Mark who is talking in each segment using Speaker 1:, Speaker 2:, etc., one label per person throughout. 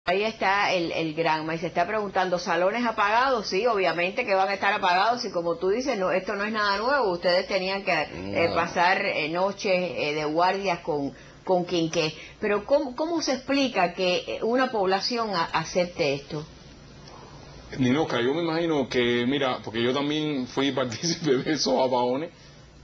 Speaker 1: Ahí está el Granma y se está preguntando, ¿salones apagados? Sí, obviamente que van a estar apagados y como tú dices, no, esto no es nada nuevo, ustedes tenían que pasar noches de guardias con quinqué. Pero ¿cómo se explica que una población acepte esto?
Speaker 2: Ninoca, yo me imagino que, mira, porque yo también fui partícipe de esos apagones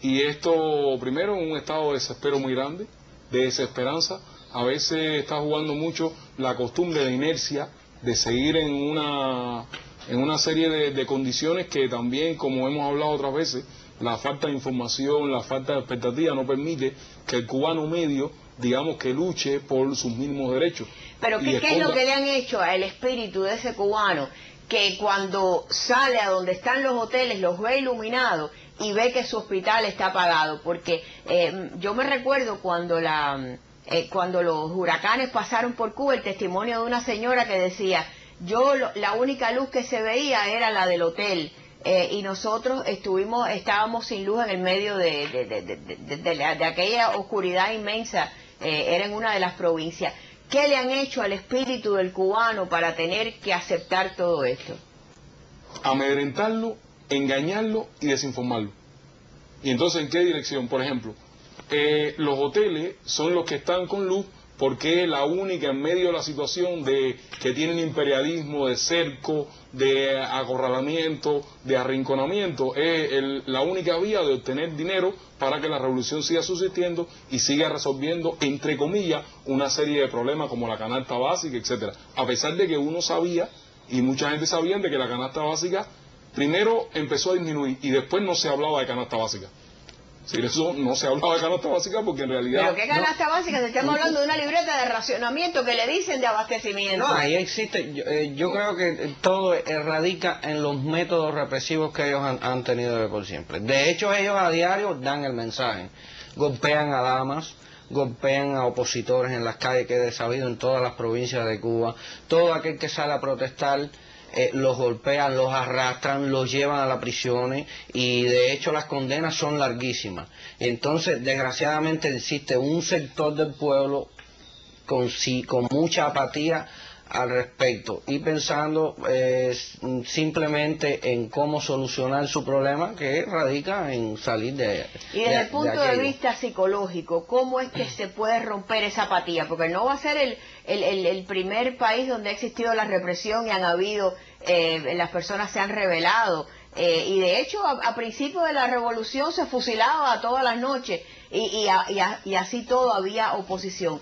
Speaker 2: y esto, primero, en un estado de desespero muy grande, de desesperanza. A veces está jugando mucho la costumbre de inercia, de seguir en una serie de condiciones que también, como hemos hablado otras veces, la falta de información, la falta de expectativa no permite que el cubano medio, digamos, que luche por sus mínimos derechos.
Speaker 1: Pero ¿qué es lo que le han hecho al espíritu de ese cubano? Que cuando sale a donde están los hoteles los ve iluminados y ve que su hospital está apagado, porque yo me recuerdo cuando los huracanes pasaron por Cuba, el testimonio de una señora que decía, la única luz que se veía era la del hotel, y nosotros estábamos sin luz en el medio de aquella oscuridad inmensa, era en una de las provincias. ¿Qué le han hecho al espíritu del cubano para tener que aceptar todo esto?
Speaker 2: Amedrentarlo, engañarlo y desinformarlo. ¿Y entonces en qué dirección? Por ejemplo, los hoteles son los que están con luz porque es la única en medio de la situación que tienen imperialismo, de cerco, de acorralamiento, de arrinconamiento, es la única vía de obtener dinero para que la revolución siga subsistiendo y siga resolviendo, entre comillas, una serie de problemas como la canasta básica, etcétera. A pesar de que uno sabía, y mucha gente sabía, de que la canasta básica primero empezó a disminuir y después no se hablaba de canasta básica. Sí, eso no se hablaba de canasta básica porque en realidad...
Speaker 1: ¿Pero qué canasta básica? Estamos hablando de una libreta de racionamiento que le dicen de abastecimiento.
Speaker 3: No, ahí existe, yo creo que todo radica en los métodos represivos que ellos han tenido de por siempre. De hecho, ellos a diario dan el mensaje, golpean a damas, golpean a opositores en las calles, que es sabido en todas las provincias de Cuba, todo aquel que sale a protestar, los golpean, los arrastran, los llevan a las prisiones y de hecho las condenas son larguísimas. Entonces, desgraciadamente existe un sector del pueblo con mucha apatía al respecto y pensando simplemente en cómo solucionar su problema, que radica en salir de
Speaker 1: y desde el punto de vista psicológico, ¿cómo es que se puede romper esa apatía? Porque no va a ser el primer país donde ha existido la represión y han habido, las personas se han rebelado, y de hecho a principio de la revolución se fusilaba todas las noches y así todo había oposición.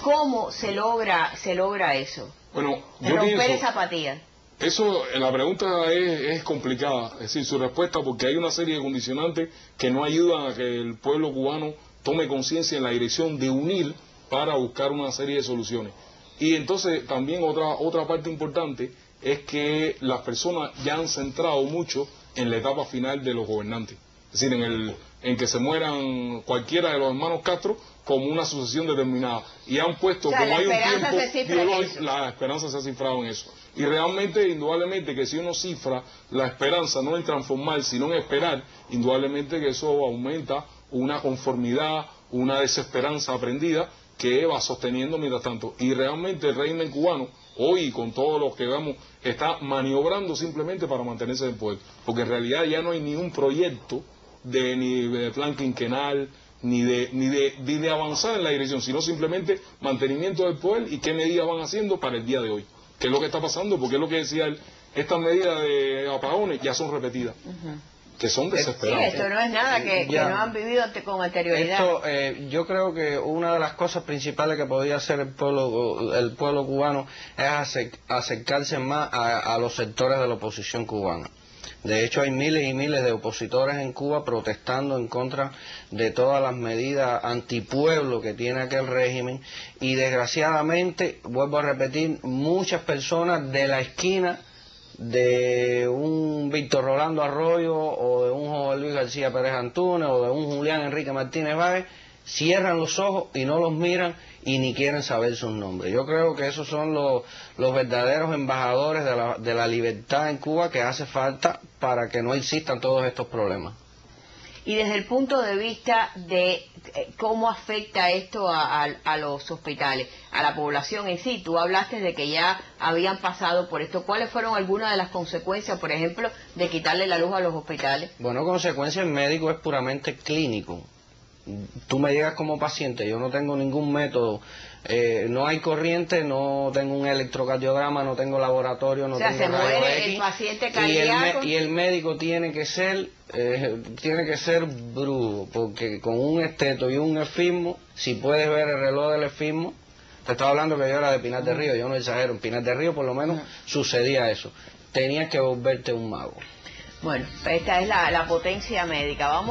Speaker 1: ¿Cómo se logra eso?
Speaker 2: Bueno,
Speaker 1: de romper esa apatía.
Speaker 2: Eso, la pregunta es complicada, es decir, su respuesta, porque hay una serie de condicionantes que no ayudan a que el pueblo cubano tome conciencia en la dirección de unir para buscar una serie de soluciones. Y entonces también otra parte importante es que las personas ya han centrado mucho en la etapa final de los gobernantes, es decir, en que se mueran cualquiera de los hermanos Castro como una sucesión determinada, y han puesto,
Speaker 1: o sea,
Speaker 2: como hay un tiempo
Speaker 1: biológico,
Speaker 2: la esperanza se ha cifrado en eso. Y realmente, indudablemente, que si uno cifra la esperanza no en transformar, sino en esperar, indudablemente que eso aumenta una conformidad, una desesperanza aprendida que va sosteniendo mientras tanto. Y realmente el régimen cubano, hoy, con todos los que vemos, está maniobrando simplemente para mantenerse en el poder, porque en realidad ya no hay ni un proyecto ni de plan quinquenal, ni de avanzar en la dirección, sino simplemente mantenimiento del poder y qué medidas van haciendo para el día de hoy. ¿Qué es lo que está pasando? Porque es lo que decía él, estas medidas de apagones ya son repetidas, que son desesperadas.
Speaker 1: Sí, esto no es nada que no han vivido con anterioridad.
Speaker 3: Yo creo que una de las cosas principales que podría hacer el pueblo cubano es acercarse más a los sectores de la oposición cubana. De hecho, hay miles y miles de opositores en Cuba protestando en contra de todas las medidas antipueblo que tiene aquel régimen y desgraciadamente, vuelvo a repetir, muchas personas de la esquina de un Víctor Rolando Arroyo o de un José Luis García Pérez Antúnez o de un Julián Enrique Martínez Báez cierran los ojos y no los miran y ni quieren saber sus nombres. Yo creo que esos son los verdaderos embajadores de la libertad en Cuba que hace falta para que no existan todos estos problemas.
Speaker 1: Y desde el punto de vista de cómo afecta esto a los hospitales, a la población en sí, tú hablaste de que ya habían pasado por esto. ¿Cuáles fueron algunas de las consecuencias, por ejemplo, de quitarle la luz a los hospitales?
Speaker 3: Bueno, consecuencia, el médico es puramente clínico. Tú me llegas como paciente, yo no tengo ningún método, no hay corriente, no tengo un electrocardiograma, no tengo laboratorio, no tengo
Speaker 1: se muere
Speaker 3: rayos X,
Speaker 1: el paciente cardíaco.
Speaker 3: y el médico tiene que ser brujo, porque con un esteto y un efismo, si puedes ver el reloj del efismo, te estaba hablando que yo era de Pinar del Río, yo no exagero, en Pinar del Río por lo menos sucedía eso, tenías que volverte un mago.
Speaker 1: Bueno, esta es la potencia médica. Vamos